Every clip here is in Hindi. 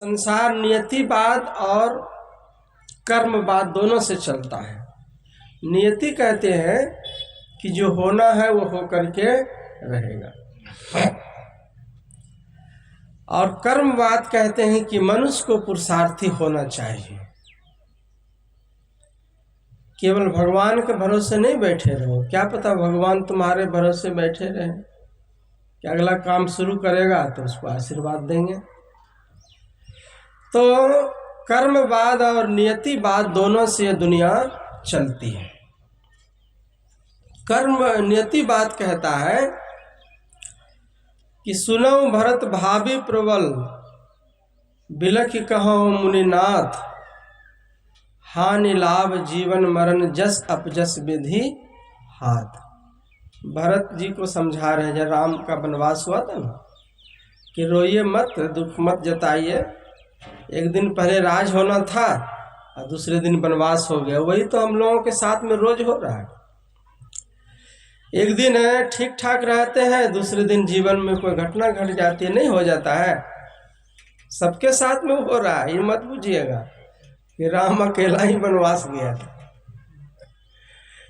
संसार नियतिवाद और कर्मवाद दोनों से चलता है। नियति कहते हैं कि जो होना है वो हो करके रहेगा, और कर्मवाद कहते हैं कि मनुष्य को पुरुषार्थी होना चाहिए। केवल भगवान के भरोसे नहीं बैठे रहो, क्या पता भगवान तुम्हारे भरोसे बैठे रहे कि अगला काम शुरू करेगा तो उसको आशीर्वाद देंगे। तो कर्मवाद और नियतिवाद दोनों से दुनिया चलती है। नियतिवाद कहता है कि सुनो भरत भावी प्रबल, बिलख कहो मुनिनाथ, हानि लाभ जीवन मरण जस अपजस विधि हाथ। भरत जी को समझा रहे हैं, जब राम का वनवास हुआ था ना, कि रोइए मत, दुख मत जताइए, एक दिन पहले राज होना था और दूसरे दिन वनवास हो गया। वही तो हम लोगों के साथ में रोज हो रहा है। एक दिन है ठीक ठाक रहते हैं, दूसरे दिन जीवन में कोई घटना घट जाती है, नहीं हो जाता है, सबके साथ में हो रहा है। ये मत बुझिएगा कि राम अकेला ही वनवास गया था।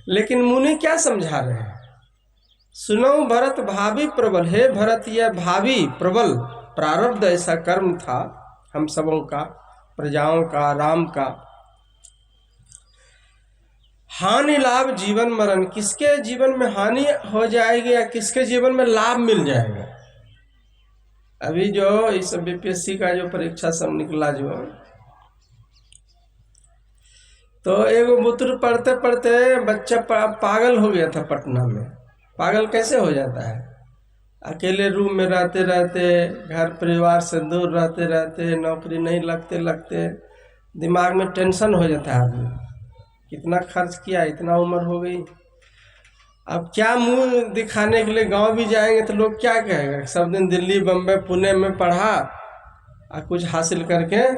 लेकिन मुनि क्या समझा रहे हैं? सुनो भरत भावी प्रबल, हे भरत यह भावी प्रबल प्रारब्ध ऐसा कर्म था हम सबों का, प्रजाओं का, राम का। हानि लाभ जीवन मरण, किसके जीवन में हानि हो जाएगी या किसके जीवन में लाभ मिल जाएगा। अभी जो इस बीपीएससी का जो परीक्षा सब निकला, जो तो एक बुतरू पढ़ते पढ़ते बच्चा पागल हो गया था पटना में। पागल कैसे हो जाता है? अकेले रूम में रहते रहते, घर परिवार से दूर रहते रहते, नौकरी नहीं लगते दिमाग में टेंशन हो जाता है आदमी। कितना खर्च किया, इतना उम्र हो गई, अब क्या मुंह दिखाने के लिए गांव भी जाएंगे तो लोग क्या कहेगा? सब दिन दिल्ली बम्बई पुणे में पढ़ा और कुछ हासिल करके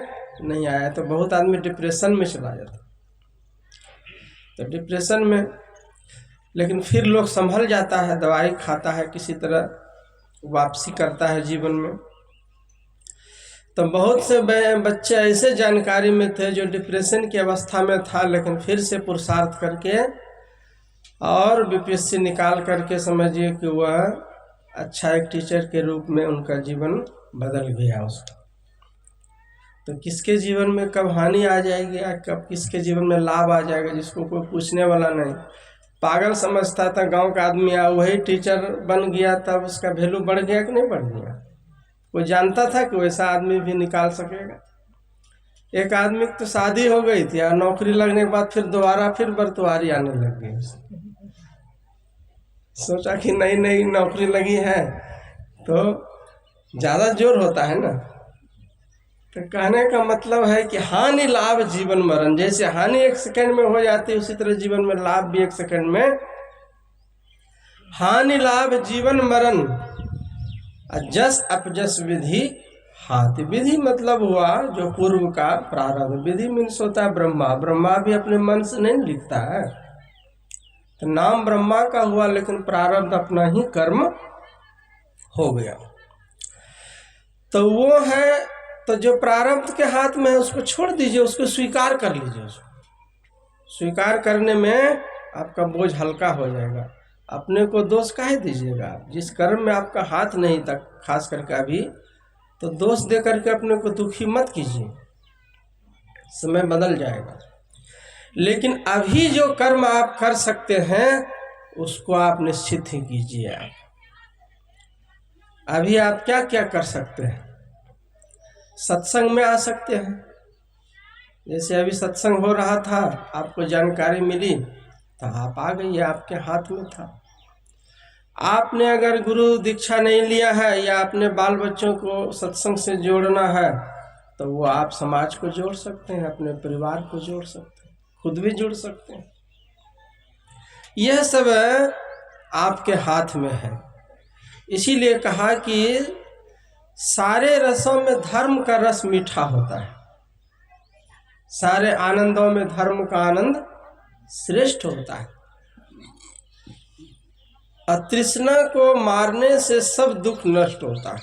नहीं आया, तो बहुत आदमी डिप्रेशन में चला जाता। तो डिप्रेशन में लेकिन फिर लोग संभल जाता है, दवाई खाता है, किसी तरह वापसी करता है जीवन में। तो बहुत से बच्चे ऐसे जानकारी में थे जो डिप्रेशन की अवस्था में था, लेकिन फिर से पुरुषार्थ करके और बीपीएससी निकाल करके समझिए कि वह अच्छा एक टीचर के रूप में उनका जीवन बदल गया उसका। तो किसके जीवन में कब हानि आ जाएगी या कब किसके जीवन में लाभ आ जाएगा, जिसको कोई पूछने वाला नहीं। पागल समझता था गांव का आदमी, आ वही टीचर बन गया, तब उसका वैल्यू बढ़ गया कि नहीं बढ़ गया? कोई जानता था कि वैसा आदमी भी निकाल सकेगा? एक आदमी की तो शादी हो गई थी और नौकरी लगने के बाद फिर दोबारा फिर बरतवारी आने लग गई। सोचा कि नई नई नौकरी लगी है तो ज़्यादा जोर होता है ना। तो कहने का मतलब है कि हानि लाभ जीवन मरण, जैसे हानि एक सेकंड में हो जाती है, उसी तरह जीवन में लाभ भी एक सेकंड में। हानि लाभ जीवन मरण जस अपजस विधि हाथ। विधि मतलब हुआ जो पूर्व का प्रारब्ध। विधि मीन्स होता है ब्रह्मा। ब्रह्मा भी अपने मन से नहीं लिखता है, तो नाम ब्रह्मा का हुआ, लेकिन प्रारब्ध अपना ही कर्म हो गया। तो वो है, तो जो प्रारब्ध के हाथ में है उसको छोड़ दीजिए, उसको स्वीकार कर लीजिए। उसको स्वीकार करने में आपका बोझ हल्का हो जाएगा। अपने को दोष काहे दीजिएगा? जिस कर्म में आपका हाथ नहीं था, खास करके अभी, तो दोष दे करके अपने को दुखी मत कीजिए, समय बदल जाएगा। लेकिन अभी जो कर्म आप कर सकते हैं उसको आप निश्चित ही कीजिए। अभी आप क्या क्या कर सकते हैं? सत्संग में आ सकते हैं। जैसे अभी सत्संग हो रहा था, आपको जानकारी मिली तो आप आ गई, आपके हाथ में था। आपने अगर गुरु दीक्षा नहीं लिया है या अपने बाल बच्चों को सत्संग से जोड़ना है, तो वो आप समाज को जोड़ सकते हैं, अपने परिवार को जोड़ सकते हैं, खुद भी जुड़ सकते हैं। यह सब आपके हाथ में है। इसीलिए कहा कि सारे रसों में धर्म का रस मीठा होता है, सारे आनंदों में धर्म का आनंद श्रेष्ठ होता है। तृष्णा को मारने से सब दुख नष्ट होता है।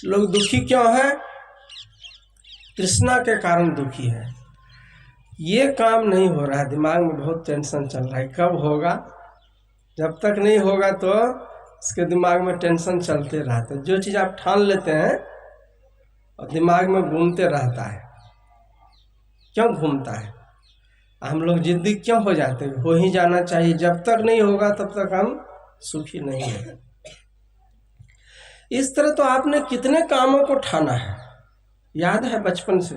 लोग दुखी क्यों है? तृष्णा के कारण दुखी है। ये काम नहीं हो रहा है, दिमाग में बहुत टेंशन चल रहा है, कब होगा? जब तक नहीं होगा तो इसके दिमाग में टेंशन चलते रहता है। जो चीज़ आप ठान लेते हैं और दिमाग में घूमते रहता है, क्यों घूमता है? हम लोग जिद्दी क्यों हो जाते हैं? हो ही जाना चाहिए, जब तक नहीं होगा तब तक हम सुखी नहीं हैं। इस तरह तो आपने कितने कामों को ठाना है, याद है बचपन से?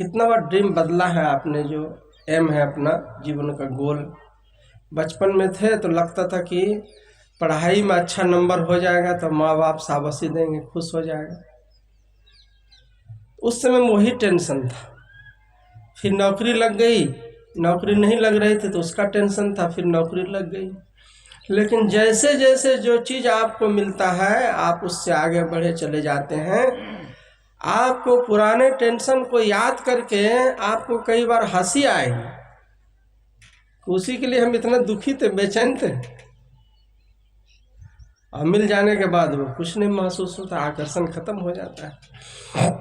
कितना बार ड्रीम बदला है आपने, जो एम है अपना जीवन का गोल। बचपन में थे तो लगता था कि पढ़ाई में अच्छा नंबर हो जाएगा तो माँ बाप शाबाशी देंगे, खुश हो जाएगा। उस समय वही टेंशन था। फिर नौकरी लग गई, नौकरी नहीं लग रही थी तो उसका टेंशन था, फिर नौकरी लग गई। लेकिन जैसे जैसे जो चीज़ आपको मिलता है आप उससे आगे बढ़े चले जाते हैं। आपको पुराने टेंशन को याद करके आपको कई बार हंसी आएगी, उसी के लिए हम इतना दुखी थे, बेचैन थे, और मिल जाने के बाद वो कुछ नहीं महसूस होता, आकर्षण खत्म हो जाता है।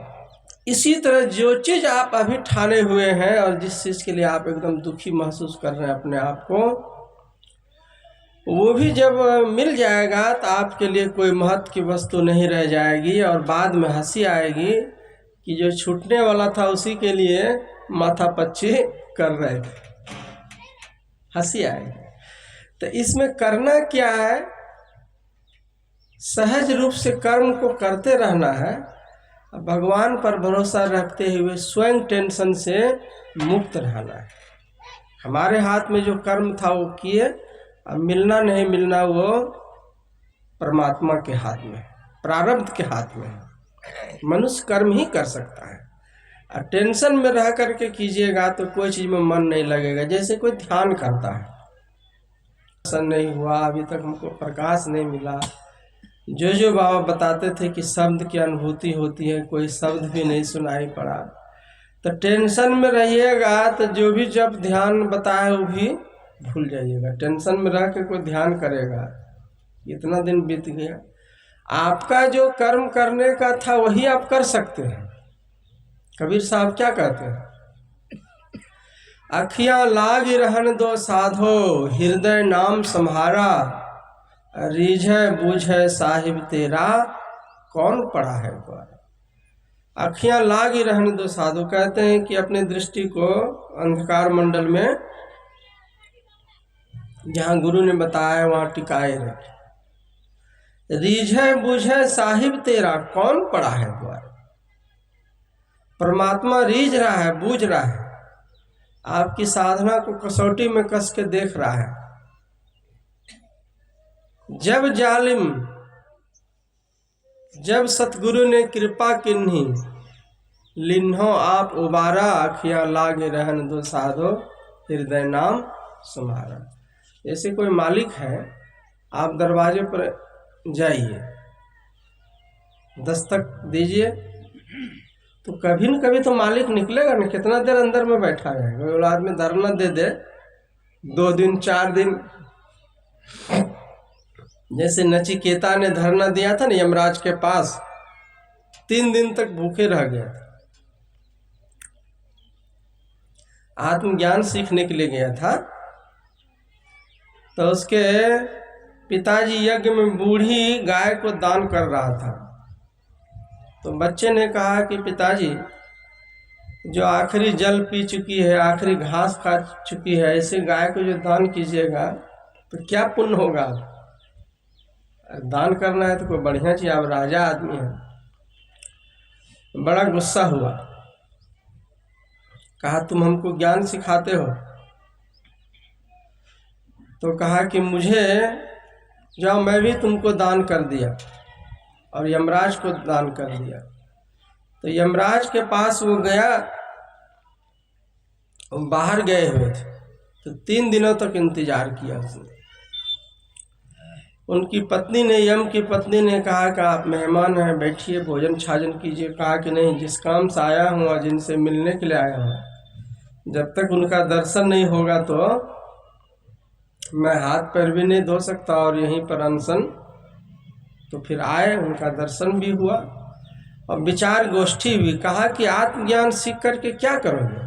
इसी तरह जो चीज़ आप अभी ठाने हुए हैं और जिस चीज़ के लिए आप एकदम दुखी महसूस कर रहे हैं अपने आप को, वो भी जब मिल जाएगा तो आपके लिए कोई महत्व की वस्तु नहीं रह जाएगी, और बाद में हंसी आएगी कि जो छूटने वाला था उसी के लिए माथा पच्ची कर रहे थे, हंसी आएगी। तो इसमें करना क्या है? सहज रूप से कर्म को करते रहना है, भगवान पर भरोसा रखते हुए स्वयं टेंशन से मुक्त रहना है। हमारे हाथ में जो कर्म था वो किए, अब मिलना नहीं मिलना वो परमात्मा के हाथ में, प्रारब्ध के हाथ में है। मनुष्य कर्म ही कर सकता है, और टेंशन में रह करके कीजिएगा तो कोई चीज़ में मन नहीं लगेगा। जैसे कोई ध्यान करता है, दर्शन नहीं हुआ, अभी तक हमको प्रकाश नहीं मिला, जो बाबा बताते थे कि शब्द की अनुभूति होती है, कोई शब्द भी नहीं सुनाई पड़ा, तो टेंशन में रहिएगा तो जो भी जब ध्यान बताया वो भी भूल जाइएगा। टेंशन में रह के कोई ध्यान करेगा, इतना दिन बीत गया। आपका जो कर्म करने का था वही आप कर सकते हैं। कबीर साहब क्या कहते हैं? अखियाँ लाग रहन दो साधो, हृदय नाम सम्हारा, रीझे बूझे साहिब तेरा, कौन पढ़ा है द्वार। अखियाँ लाग रहने दो साधु, कहते हैं कि अपनी दृष्टि को अंधकार मंडल में जहाँ गुरु ने बताया वहाँ टिकाए रखे। रीझे बूझे साहिब तेरा, कौन पढ़ा है द्वार। परमात्मा रीझ रहा है, बूझ रहा है, आपकी साधना को कसौटी में कस के देख रहा है। जब जालिम, जब सतगुरु ने कृपा किन्ही, लिन्हो आप उबारा, अखियाँ लागे रहन दो साधो, हृदय नाम समारा। ऐसे कोई मालिक है, आप दरवाजे पर जाइए, दस्तक दीजिए, तो कभी न कभी तो मालिक निकलेगा ना। कितना देर अंदर में बैठा रहेगा? कोई आदमी धरना दे दे 2 दिन 4 दिन, जैसे नचिकेता ने धरना दिया था ना यमराज के पास, 3 दिन तक भूखे रह गया था। आत्मज्ञान सीखने के लिए गया था, तो उसके पिताजी यज्ञ में बूढ़ी गाय को दान कर रहा था। तो बच्चे ने कहा कि पिताजी, जो आखिरी जल पी चुकी है, आखिरी घास खा चुकी है, ऐसे गाय को जो दान कीजिएगा तो क्या पुण्य होगा। दान करना है तो कोई बढ़िया चीज, आप राजा आदमी है। बड़ा गुस्सा हुआ, कहा तुम हमको ज्ञान सिखाते हो। तो कहा कि मुझे जाओ, मैं भी तुमको दान कर दिया और यमराज को दान कर दिया। तो यमराज के पास वो गया, बाहर गए हुए थे, तो 3 दिनों तक इंतजार किया उसने। उनकी पत्नी ने, यम की पत्नी ने कहा कि आप मेहमान हैं, बैठिए, भोजन छाजन कीजिए। कहा कि नहीं, जिस काम से आया हूँ और जिनसे मिलने के लिए आया हूँ, जब तक उनका दर्शन नहीं होगा तो मैं हाथ पैर भी नहीं धो सकता और यहीं पर अनशन तो फिर आए, उनका दर्शन भी हुआ और विचार गोष्ठी भी। कहा कि आत्मज्ञान सीख करके क्या करोगे?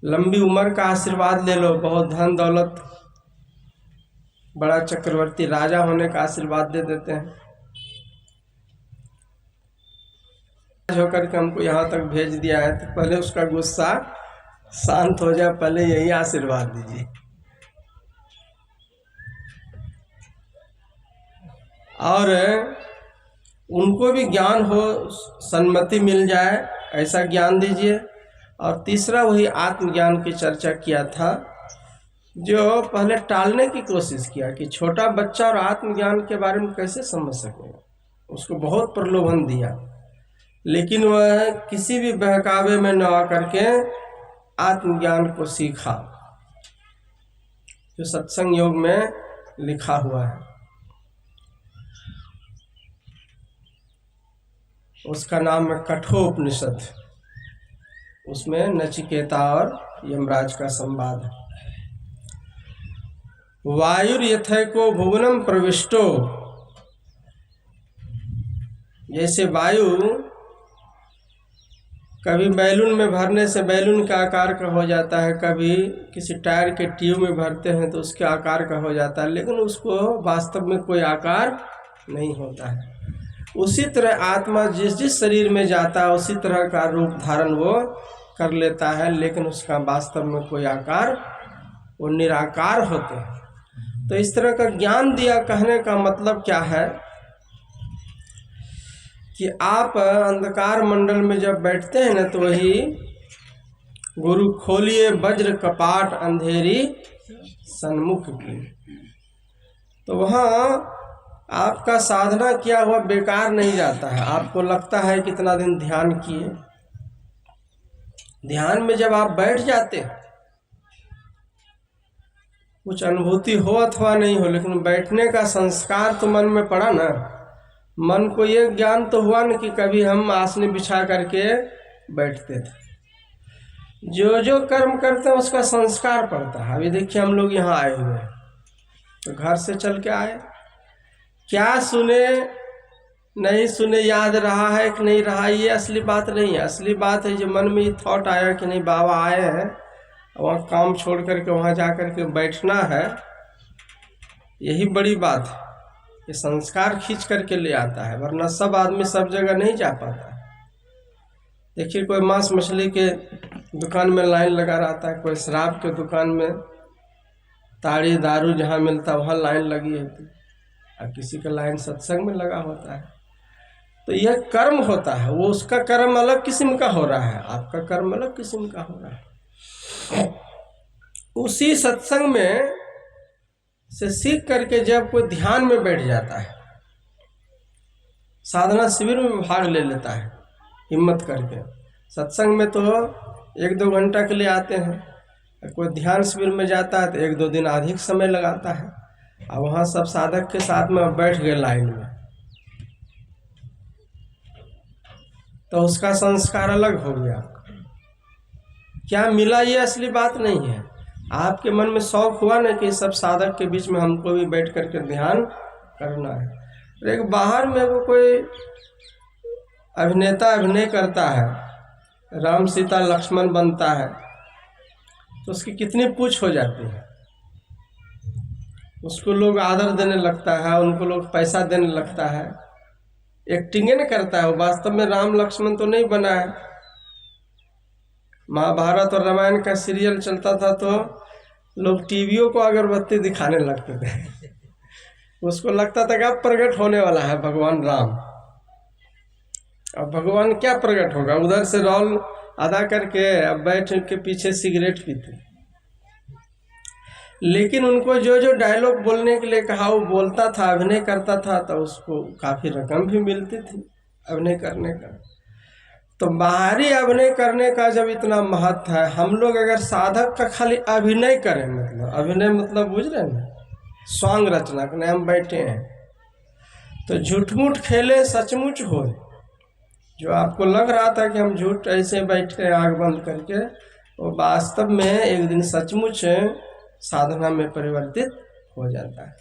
लंबी उम्र का आशीर्वाद ले लो, बहुत धन दौलत, बड़ा चक्रवर्ती राजा होने का आशीर्वाद दे देते हैं। होकर के हमको यहाँ तक भेज दिया है, तो पहले उसका गुस्सा शांत हो जाए, पहले यही आशीर्वाद दीजिए। और उनको भी ज्ञान हो, सन्मति मिल जाए, ऐसा ज्ञान दीजिए। और तीसरा वही आत्मज्ञान की चर्चा किया था, जो पहले टालने की कोशिश किया कि छोटा बच्चा और आत्मज्ञान के बारे में कैसे समझ सकेगा। उसको बहुत प्रलोभन दिया, लेकिन वह किसी भी बहकावे में न आकर के आत्मज्ञान को सीखा, जो सत्संग योग में लिखा हुआ है। उसका नाम है कठोपनिषद। उसमें नचिकेता और यमराज का संवाद है। वायुर्यथैको भुवनम प्रविष्टो, जैसे वायु कभी बैलून में भरने से बैलून के आकार का हो जाता है, कभी किसी टायर के ट्यूब में भरते हैं तो उसके आकार का हो जाता है, लेकिन उसको वास्तव में कोई आकार नहीं होता है। उसी तरह आत्मा जिस जिस शरीर में जाता है उसी तरह का रूप धारण वो कर लेता है, लेकिन उसका वास्तव में कोई आकार, वो निराकार होते हैं। तो इस तरह का ज्ञान दिया। कहने का मतलब क्या है कि आप अंधकार मंडल में जब बैठते हैं ना, तो वही गुरु खोलिए वज्र कपाट अंधेरी सन्मुख की, तो वहाँ आपका साधना किया हुआ बेकार नहीं जाता है। आपको लगता है कितना दिन ध्यान किए, ध्यान में जब आप बैठ जाते हैं, कुछ अनुभूति हो अथवा नहीं हो, लेकिन बैठने का संस्कार तो मन में पड़ा ना। मन को ये ज्ञान तो हुआ ना कि कभी हम आसनी बिछा करके बैठते थे। जो जो कर्म करते हैं उसका संस्कार पड़ता है। अभी देखिए हम लोग यहाँ आए हुए हैं, तो घर से चल के आए, क्या सुने नहीं सुने, याद रहा है कि नहीं रहा, ये असली बात नहीं है। असली बात है जो मन में ये थॉट आया कि नहीं बाबा आए हैं, वहाँ काम छोड़ करके वहाँ जा करके बैठना है, यही बड़ी बात है। ये संस्कार खींच करके ले आता है, वरना सब आदमी सब जगह नहीं जा पाता। देखिए कोई मांस मछली के दुकान में लाइन लगा रहता है, कोई शराब के दुकान में, ताड़ी दारू जहाँ मिलता है वहाँ लाइन लगी होती है, और किसी का लाइन सत्संग में लगा होता है। तो यह कर्म होता है, वो उसका कर्म अलग किस्म का हो रहा है, आपका कर्म अलग किस्म का हो रहा है। उसी सत्संग में से सीख करके जब कोई ध्यान में बैठ जाता है, साधना शिविर में भाग ले लेता है हिम्मत करके, सत्संग में तो 1-2 घंटा के लिए आते हैं, कोई ध्यान शिविर में जाता है तो 1-2 दिन अधिक समय लगाता है, और वहाँ सब साधक के साथ में बैठ गए लाइन में, तो उसका संस्कार अलग हो गया। क्या मिला ये असली बात नहीं है। आपके मन में शौक हुआ ना कि सब साधक के बीच में हमको भी बैठ करके ध्यान करना है। और एक बाहर में वो कोई अभिनेता अभिनय करता है, राम सीता लक्ष्मण बनता है, तो उसकी कितनी पूछ हो जाती है। उसको लोग आदर देने लगता है, उनको लोग पैसा देने लगता है, एक्टिंग न करता है, वो वास्तव में राम लक्ष्मण तो नहीं बना है। महाभारत और रामायण का सीरियल चलता था तो लोग टीवियों को अगरबत्ती दिखाने लगते थे। उसको लगता था कि अब प्रकट होने वाला है भगवान राम। अब भगवान क्या प्रकट होगा, उधर से रोल अदा करके अब बैठ के पीछे सिगरेट पीते। लेकिन उनको जो जो डायलॉग बोलने के लिए कहा वो बोलता था, अभिनय करता था, तो उसको काफ़ी रकम भी मिलती थी अभिनय करने का। तो बाहरी अभिनय करने का जब इतना महत्व है, हम लोग अगर साधक का खाली अभिनय करें, मतलब अभिनय मतलब बुझ रहे हैं, स्वांग रचना के हम बैठे हैं, तो झूठ मूठ खेले सचमुच हो। जो आपको लग रहा था कि हम झूठ ऐसे बैठे आँख बंद करके, वो वास्तव में एक दिन सचमुच साधना में परिवर्तित हो जाता है।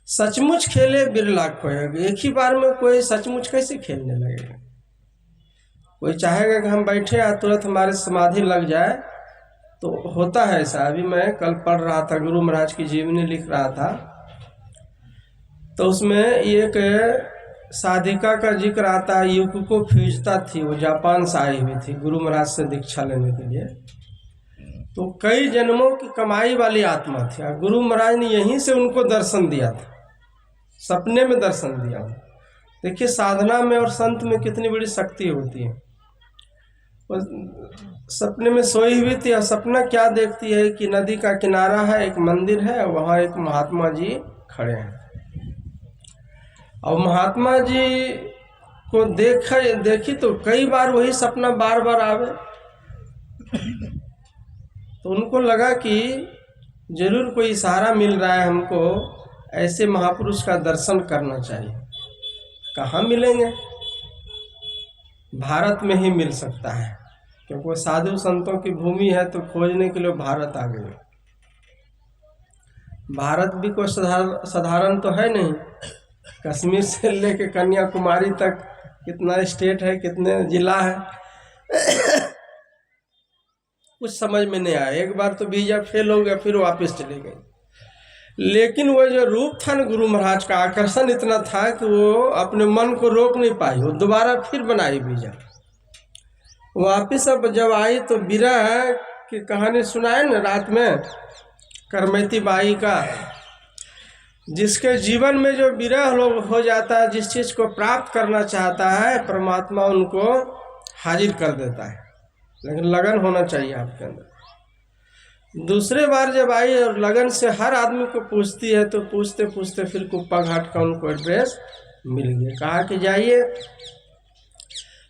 सचमुच खेले बिरला खोएगा। एक ही बार में कोई सचमुच कैसे खेलने लगेगा? कोई चाहेगा कि हम बैठे और तुरंत हमारे समाधि लग जाए, तो होता है ऐसा। अभी मैं कल पढ़ रहा था, गुरु महाराज की जीवनी लिख रहा था, तो उसमें एक साधिका का जिक्र आता है। युकुको फ्यूजता थी, वो जापान से आई हुई थी गुरु महाराज से दीक्षा लेने के लिए। तो कई जन्मों की कमाई वाली आत्मा थी, और गुरु महाराज ने यहीं से उनको दर्शन दिया था, सपने में दर्शन दिया। देखिए साधना में और संत में कितनी बड़ी शक्ति होती है। सपने में सोई हुई थी, और सपना क्या देखती है कि नदी का किनारा है, एक मंदिर है, वहाँ एक महात्मा जी खड़े हैं, और महात्मा जी को देखी तो कई बार वही सपना बार बार आवे। तो उनको लगा कि जरूर कोई इशारा मिल रहा है हमको, ऐसे महापुरुष का दर्शन करना चाहिए। कहाँ मिलेंगे? भारत में ही मिल सकता है, क्योंकि वो साधु संतों की भूमि है, तो खोजने के लिए भारत आ गए। भारत भी कोई साधारण तो है नहीं। कश्मीर से लेके कन्याकुमारी तक कितना स्टेट है, कितने जिला है, कुछ समझ में नहीं आया। एक बार तो वीजा फेल हो गया, फिर वापस चले गए। लेकिन वो जो रूप था ना गुरु महाराज का, आकर्षण इतना था कि वो अपने मन को रोक नहीं पाई। वो दोबारा फिर बनाई वीजा, वापिस अब जब आई तो विरह की कहानी सुनाए न रात में, करमैती बाई का, जिसके जीवन में जो विरह हो जाता है, जिस चीज़ को प्राप्त करना चाहता है, परमात्मा उनको हाजिर कर देता है। लेकिन लगन होना चाहिए आपके अंदर। दूसरे बार जब आई और लगन से हर आदमी को पूछती है, तो पूछते पूछते फिर कुप्पा घाट का उनको एड्रेस मिल गया। कहा कि जाइए,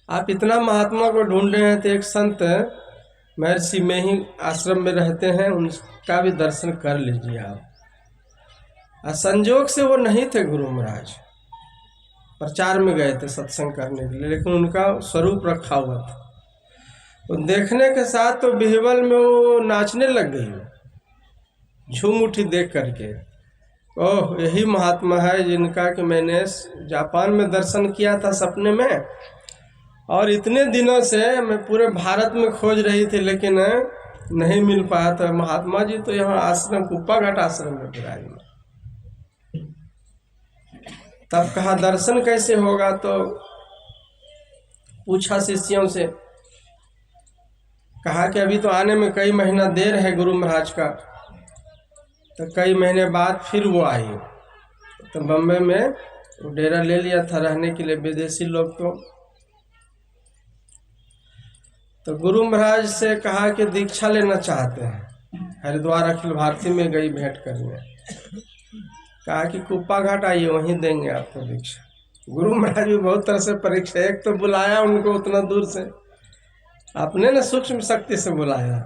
आप इतना महात्मा को ढूंढ रहे हैं, तो एक संत महर्षि में ही आश्रम में रहते हैं, उनका भी दर्शन कर लीजिए आप। संजोग से वो नहीं थे गुरु महाराज, प्रचार में गए थे सत्संग करने के लिए, लेकिन उनका स्वरूप रखा हुआ था। तो देखने के साथ तो बिहवल में वो नाचने लग गई, झूम उठी देख करके। ओह, यही महात्मा है जिनका कि मैंने जापान में दर्शन किया था सपने में, और इतने दिनों से मैं पूरे भारत में खोज रही थी, लेकिन नहीं मिल पाया था। महात्मा जी तो यहाँ आश्रम, कुप्पा घाट आश्रम में विराजे। तब कहा दर्शन कैसे होगा? तो पूछा शिष्यों से, कहा कि अभी तो आने में कई महीना देर है गुरु महाराज का। तो कई महीने बाद फिर वो आई। तो बम्बई में वो डेरा ले लिया था रहने के लिए, विदेशी लोग। तो गुरु महाराज से कहा कि दीक्षा लेना चाहते हैं। हरिद्वार अखिल भारती में गई भेंट करने, कहा कि कुप्पा घाट आइए, वहीं देंगे आपको दीक्षा। गुरु महाराज भी बहुत तरह से परीक्षा, एक तो बुलाया उनको उतना दूर से, अपने ने सूक्ष्म शक्ति से बुलाया,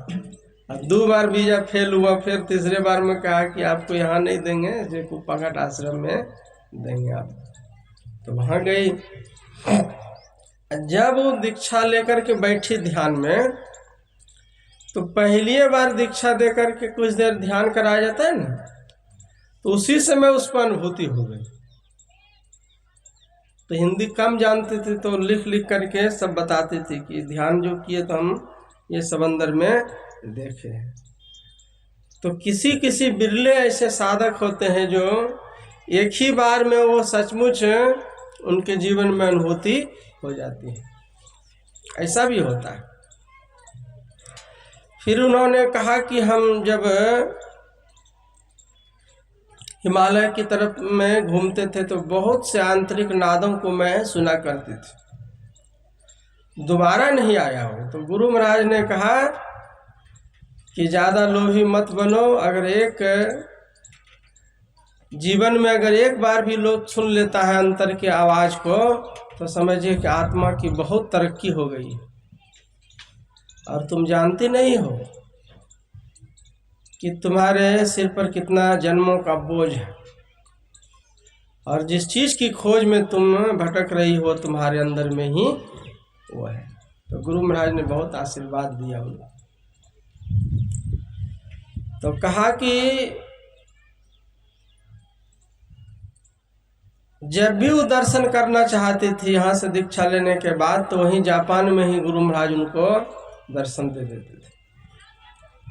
और 2 बार वीजा फेल हुआ। फिर तीसरे बार में कहा कि आपको यहाँ नहीं देंगे, जो कुप्पा घाट आश्रम में देंगे आप। तो वहाँ गई। जब वो दीक्षा लेकर के बैठी ध्यान में, तो पहली बार दीक्षा दे करके कुछ देर ध्यान कराया जाता है ना, तो उसी समय उसको अनुभूति हो गई। तो हिंदी कम जानती थी, तो लिख लिख करके सब बताती थी कि ध्यान जो किए तो हम ये समंदर में देखे हैं। तो किसी किसी बिरले ऐसे साधक होते हैं जो एक ही बार में वो सचमुच उनके जीवन में अनुभूति हो जाती है, ऐसा भी होता है। फिर उन्होंने कहा कि हम जब हिमालय की तरफ में घूमते थे, तो बहुत से आंतरिक नादों को मैं सुना करती थी, दोबारा नहीं आया हूँ। तो गुरु महाराज ने कहा कि ज़्यादा लोभी मत बनो। अगर एक जीवन में अगर एक बार भी लोग सुन लेता है अंतर की आवाज़ को, तो समझिए कि आत्मा की बहुत तरक्की हो गई। और तुम जानते नहीं हो कि तुम्हारे सिर पर कितना जन्मों का बोझ है, और जिस चीज़ की खोज में तुम भटक रही हो, तुम्हारे अंदर में ही वो है। तो गुरु महाराज ने बहुत आशीर्वाद दिया उनको। तो कहा कि जब भी वो दर्शन करना चाहती थी यहाँ से दीक्षा लेने के बाद, तो वहीं जापान में ही गुरु महाराज उनको दर्शन दे देते थे।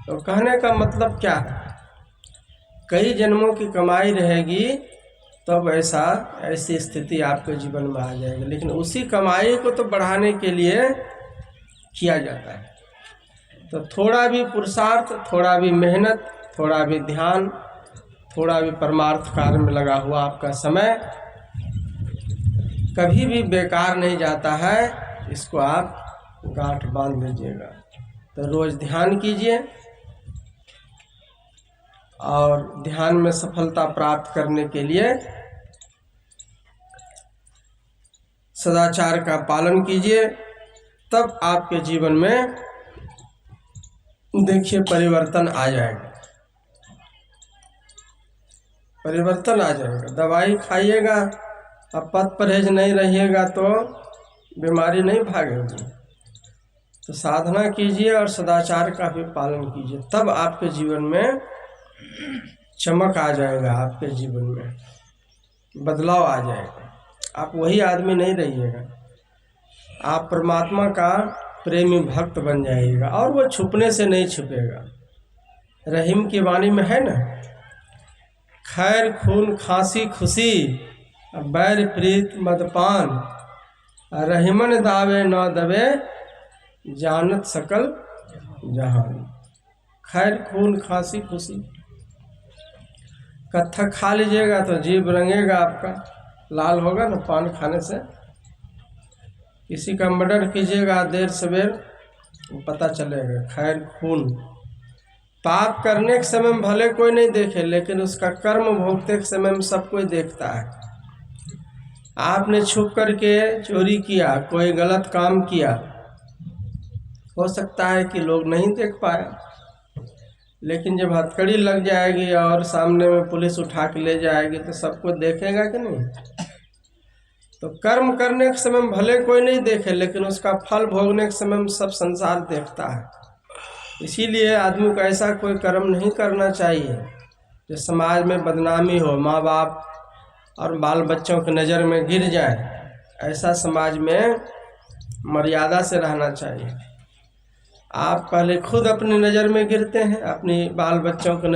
तो कहने का मतलब क्या है, कई जन्मों की कमाई रहेगी तब ऐसी स्थिति आपके जीवन में आ जाएगी, लेकिन उसी कमाई को तो बढ़ाने के लिए किया जाता है। तो थोड़ा भी पुरुषार्थ, थोड़ा भी मेहनत, थोड़ा भी ध्यान, थोड़ा भी परमार्थ कार्य में लगा हुआ आपका समय कभी भी बेकार नहीं जाता है। इसको आप गांठ बांध लीजिएगा। तो रोज ध्यान कीजिए और ध्यान में सफलता प्राप्त करने के लिए सदाचार का पालन कीजिए, तब आपके जीवन में देखिए परिवर्तन आ जाएगा, परिवर्तन आ जाएगा। दवाई खाइएगा, अब पथ परहेज नहीं रहिएगा तो बीमारी नहीं भागेगी। तो साधना कीजिए और सदाचार का भी पालन कीजिए, तब आपके जीवन में चमक आ जाएगा, आपके जीवन में बदलाव आ जाएगा। आप वही आदमी नहीं रहिएगा, आप परमात्मा का प्रेमी भक्त बन जाइएगा, और वो छुपने से नहीं छुपेगा। रहीम की वाणी में है ना, खैर खून खांसी खुशी बैर प्रीत मदपान, रहीमन दावे न दबे जानत सकल जहान। खैर खून खांसी खुशी, कत्था खा लीजिएगा तो जीभ रंगेगा, आपका लाल होगा ना पान खाने से। किसी का मर्डर कीजिएगा देर सवेर, पता चलेगा। खैर खून, पाप करने के समय में भले कोई नहीं देखे, लेकिन उसका कर्म भोगते के समय में सब कोई देखता है। आपने छुप करके चोरी किया, कोई गलत काम किया, हो सकता है कि लोग नहीं देख पाया, लेकिन जब हथकड़ी लग जाएगी और सामने में पुलिस उठा के ले जाएगी तो सबको देखेगा कि नहीं। तो कर्म करने के समय में भले कोई नहीं देखे, लेकिन उसका फल भोगने के समय में सब संसार देखता है। इसीलिए आदमी को ऐसा कोई कर्म नहीं करना चाहिए जो समाज में बदनामी हो, माँ बाप और बाल बच्चों की नज़र में गिर जाए। ऐसा समाज में मर्यादा से रहना चाहिए। आप पहले खुद अपनी नज़र में गिरते हैं, अपनी बाल बच्चों की